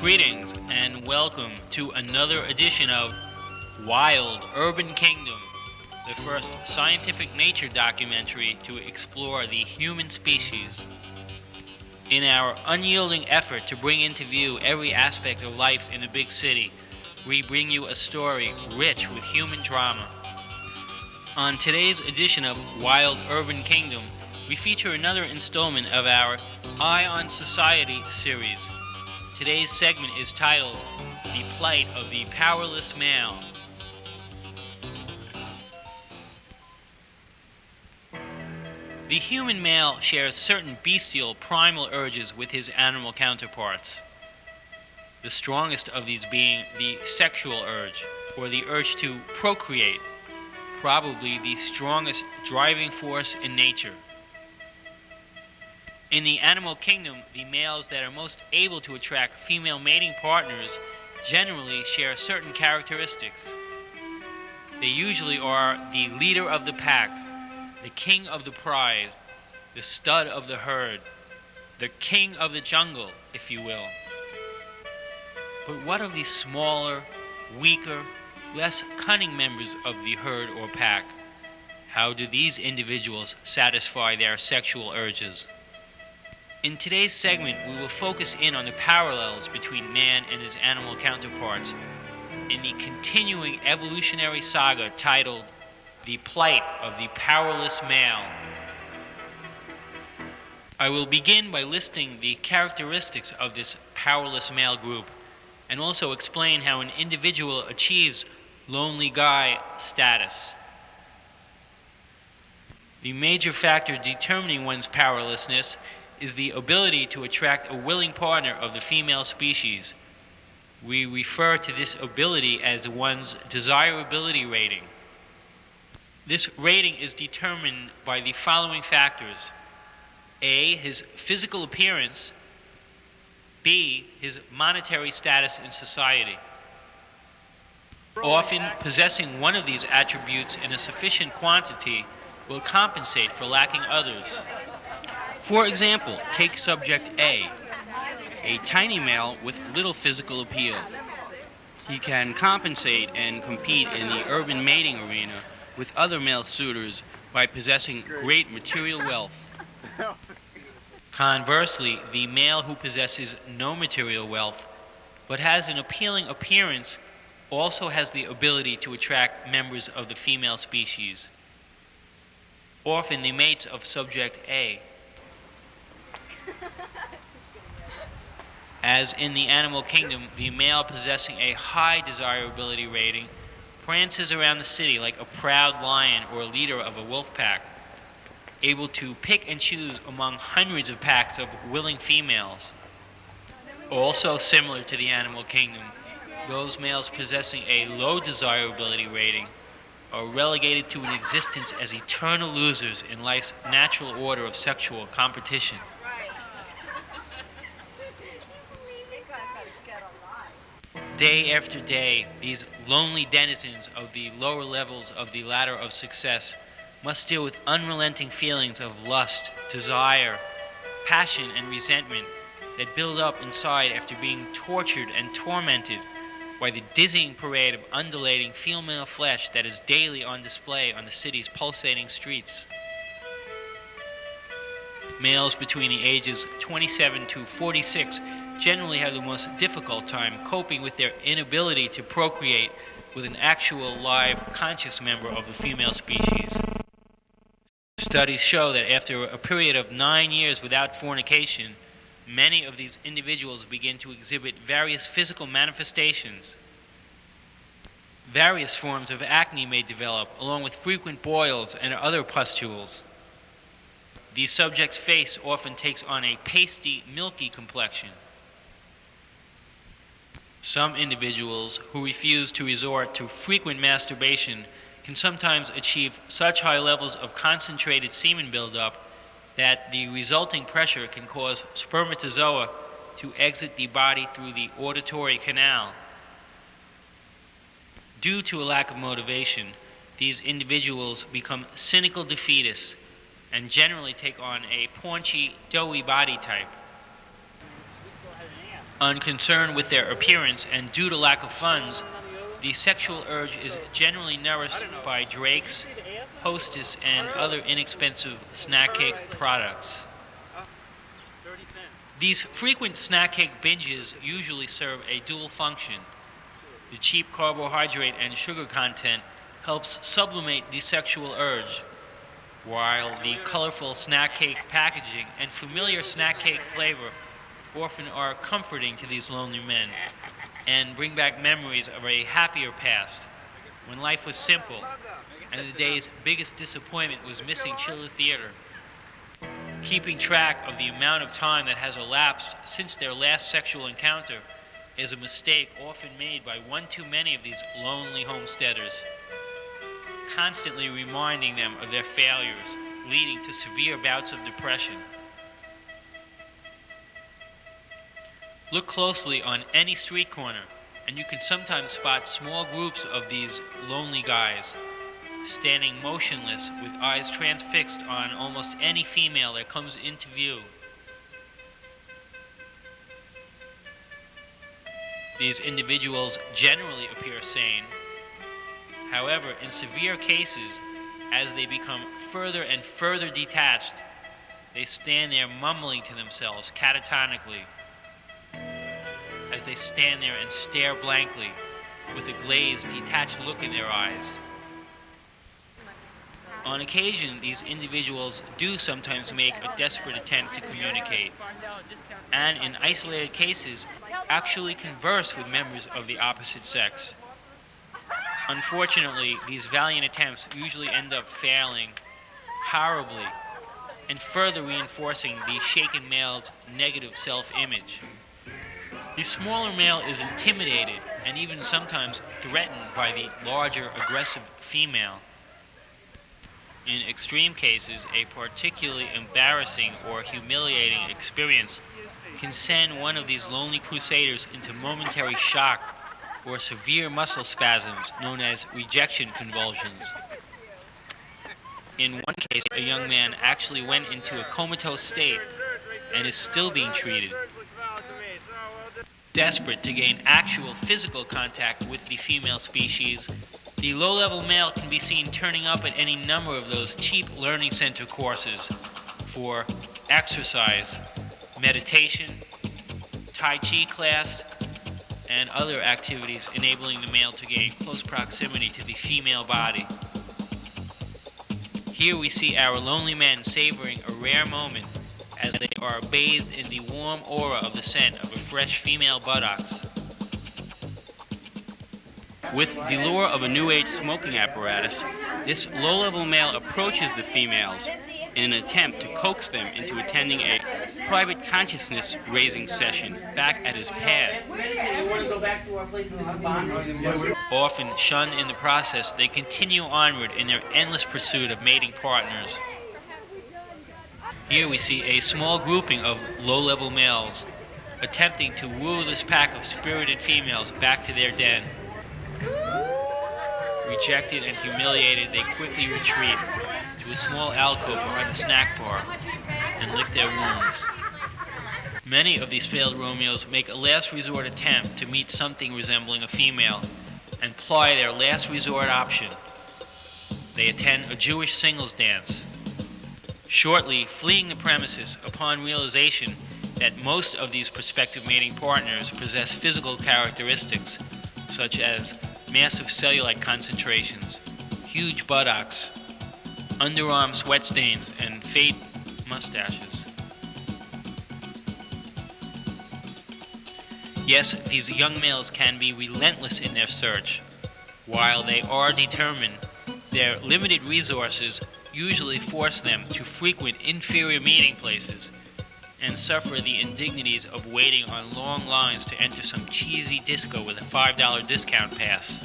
Greetings and welcome to another edition of Wild Urban Kingdom, the first scientific nature documentary to explore the human species. In our unyielding effort to bring into view every aspect of life in the big city, we bring you a story rich with human drama. On today's edition of Wild Urban Kingdom, we feature another installment of our Eye on Society series. Today's segment is titled The Plight of the Powerless Male. The human male shares certain bestial primal urges with his animal counterparts. The strongest of these being the sexual urge, or the urge to procreate, probably the strongest driving force in nature. In the animal kingdom, the males that are most able to attract female mating partners generally share certain characteristics. They usually are the leader of the pack, the king of the pride, the stud of the herd, the king of the jungle, if you will. But what of the smaller, weaker, less cunning members of the herd or pack? How do these individuals satisfy their sexual urges? In today's segment, we will focus in on the parallels between man and his animal counterparts in the continuing evolutionary saga titled The Plight of the Powerless Male. I will begin by listing the characteristics of this powerless male group and also explain how an individual achieves lonely guy status. The major factor determining one's powerlessness is the ability to attract a willing partner of the female species. We refer to this ability as one's desirability rating. This rating is determined by the following factors: A, his physical appearance; B, his monetary status in society. Often, possessing one of these attributes in a sufficient quantity will compensate for lacking others. For example, take subject A, a tiny male with little physical appeal. He can compensate and compete in the urban mating arena with other male suitors by possessing great material wealth. Conversely, the male who possesses no material wealth but has an appealing appearance also has the ability to attract members of the female species. Often the mates of subject A, as in the animal kingdom, the male possessing a high desirability rating prances around the city like a proud lion or leader of a wolf pack, able to pick and choose among hundreds of packs of willing females. Also similar to the animal kingdom, those males possessing a low desirability rating are relegated to an existence as eternal losers in life's natural order of sexual competition. Day after day, these lonely denizens of the lower levels of the ladder of success must deal with unrelenting feelings of lust, desire, passion, and resentment that build up inside after being tortured and tormented by the dizzying parade of undulating female flesh that is daily on display on the city's pulsating streets. Males between the ages 27 to 46 generally have the most difficult time coping with their inability to procreate with an actual live conscious member of the female species. Studies show that after a period of 9 years without fornication, many of these individuals begin to exhibit various physical manifestations. Various forms of acne may develop, along with frequent boils and other pustules. These subjects' face often takes on a pasty, milky complexion. Some individuals who refuse to resort to frequent masturbation can sometimes achieve such high levels of concentrated semen buildup that the resulting pressure can cause spermatozoa to exit the body through the auditory canal. Due to a lack of motivation, these individuals become cynical defeatists and generally take on a paunchy, doughy body type. Unconcerned with their appearance and due to lack of funds, the sexual urge is generally nourished by Drake's, Hostess, and other inexpensive snack cake products. These frequent snack cake binges usually serve a dual function. The cheap carbohydrate and sugar content helps sublimate the sexual urge, while the colorful snack cake packaging and familiar snack cake flavor often are comforting to these lonely men and bring back memories of a happier past when life was simple and the day's biggest disappointment was missing chiller theater. Keeping track of the amount of time that has elapsed since their last sexual encounter is a mistake often made by one too many of these lonely homesteaders, constantly reminding them of their failures, leading to severe bouts of depression. Look closely on any street corner, and you can sometimes spot small groups of these lonely guys, standing motionless with eyes transfixed on almost any female that comes into view. These individuals generally appear sane. However, in severe cases, as they become further and further detached, they stand there mumbling to themselves catatonically, as they stand there and stare blankly with a glazed, detached look in their eyes. On occasion, these individuals do sometimes make a desperate attempt to communicate, and in isolated cases, actually converse with members of the opposite sex. Unfortunately, these valiant attempts usually end up failing horribly and further reinforcing the shaken male's negative self-image. The smaller male is intimidated and even sometimes threatened by the larger, aggressive female. In extreme cases, a particularly embarrassing or humiliating experience can send one of these lonely crusaders into momentary shock or severe muscle spasms known as rejection convulsions. In one case, a young man actually went into a comatose state and is still being treated. Desperate to gain actual physical contact with the female species, the low-level male can be seen turning up at any number of those cheap learning center courses for exercise, meditation, Tai Chi class, and other activities enabling the male to gain close proximity to the female body. Here we see our lonely men savoring a rare moment as they are bathed in the warm aura of the scent of a fresh female buttocks. With the lure of a new age smoking apparatus, this low-level male approaches the females in an attempt to coax them into attending a private consciousness-raising session back at his pad. Often shunned in the process, they continue onward in their endless pursuit of mating partners. Here we see a small grouping of low-level males attempting to woo this pack of spirited females back to their den. Rejected and humiliated, they quickly retreat to a small alcove behind the snack bar and lick their wounds. Many of these failed Romeos make a last resort attempt to meet something resembling a female and ply their last resort option. They attend a Jewish singles dance, shortly fleeing the premises upon realization that most of these prospective mating partners possess physical characteristics such as massive cellulite concentrations, huge buttocks, underarm sweat stains, and fade mustaches. Yes, these young males can be relentless in their search. While they are determined, their limited resources usually force them to frequent inferior meeting places and suffer the indignities of waiting on long lines to enter some cheesy disco with a $5 discount pass.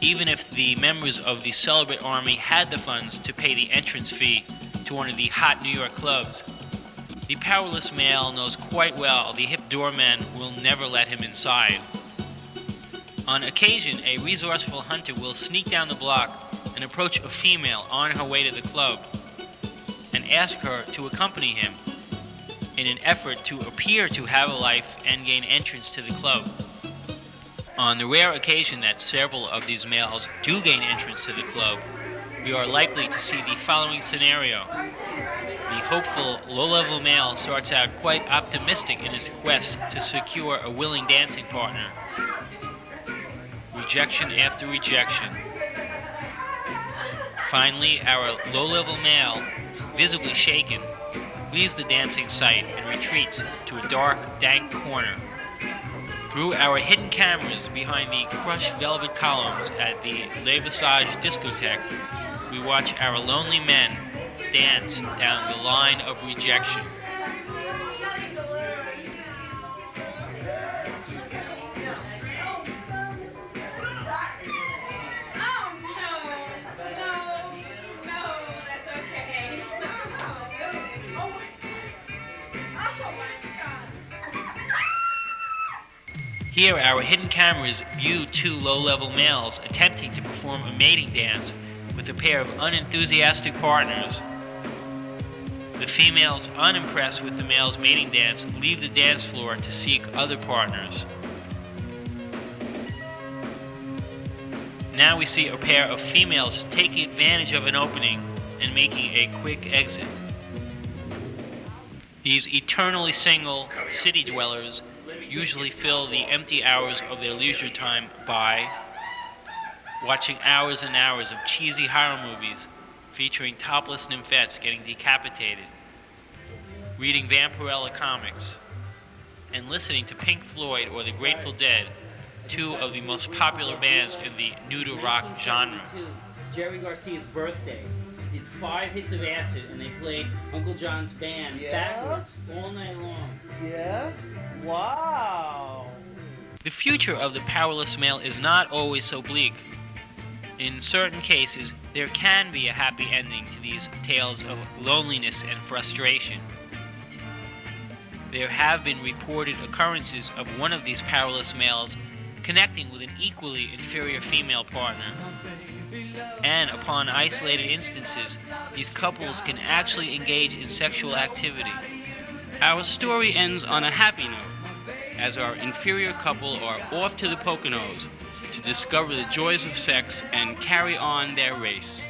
Even if the members of the celibate army had the funds to pay the entrance fee to one of the hot New York clubs, the powerless male knows quite well the hip doorman will never let him inside. On occasion, a resourceful hunter will sneak down the block and approach a female on her way to the club and ask her to accompany him. in an effort to appear to have a life and gain entrance to the club. On the rare occasion that several of these males do gain entrance to the club, we are likely to see the following scenario. The hopeful, low-level male starts out quite optimistic in his quest to secure a willing dancing partner. Rejection after rejection. Finally, our low-level male, visibly shaken, leaves the dancing site and retreats to a dark, dank corner. Through our hidden cameras behind the crushed velvet columns at the Le Visage discotheque, we watch our lonely men dance down the line of rejection. Here, our hidden cameras view two low-level males attempting to perform a mating dance with a pair of unenthusiastic partners. The females, unimpressed with the male's mating dance, leave the dance floor to seek other partners. Now we see a pair of females taking advantage of an opening and making a quick exit. These eternally single city dwellers usually fill the empty hours of their leisure time by watching hours and hours of cheesy horror movies featuring topless nymphettes getting decapitated, reading Vampirella comics, and listening to Pink Floyd or the Grateful Dead, two of the most popular bands in the nude rock genre. Jerry Garcia's birthday. They did 5 hits of acid and they played Uncle John's band backwards all night long. Yeah? Wow! The future of the powerless male is not always so bleak. In certain cases, there can be a happy ending to these tales of loneliness and frustration. There have been reported occurrences of one of these powerless males connecting with an equally inferior female partner. And upon isolated instances, these couples can actually engage in sexual activity. Our story ends on a happy note, as our inferior couple are off to the Poconos to discover the joys of sex and carry on their race.